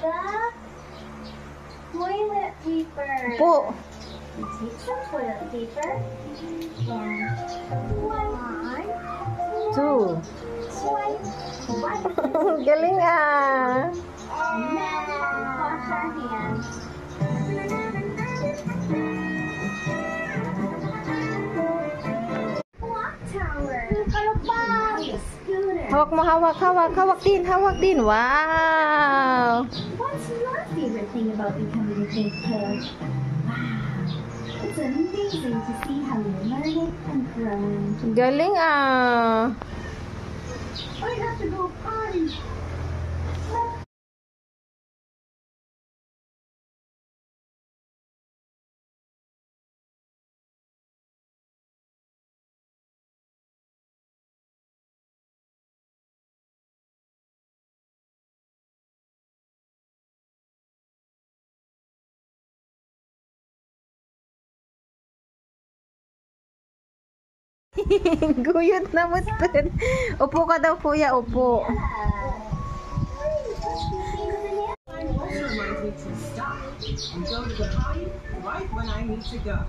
the toilet paper. Po. We take some toilet paper and one, Two. swipe. Galing ah. And then wash our hands. Clock tower. A scooter. Hawak mo, hawak, hawak. Hawak din, hawak din. Wow. What's your favorite thing about becoming a big kid? Wow. It's amazing to see how you're learning and growing. Galing ah. I have to go potty. Guyot na mo. Upo ka daw, kuya. Upo. Reminds me to stop and go to the potty right when I need to go.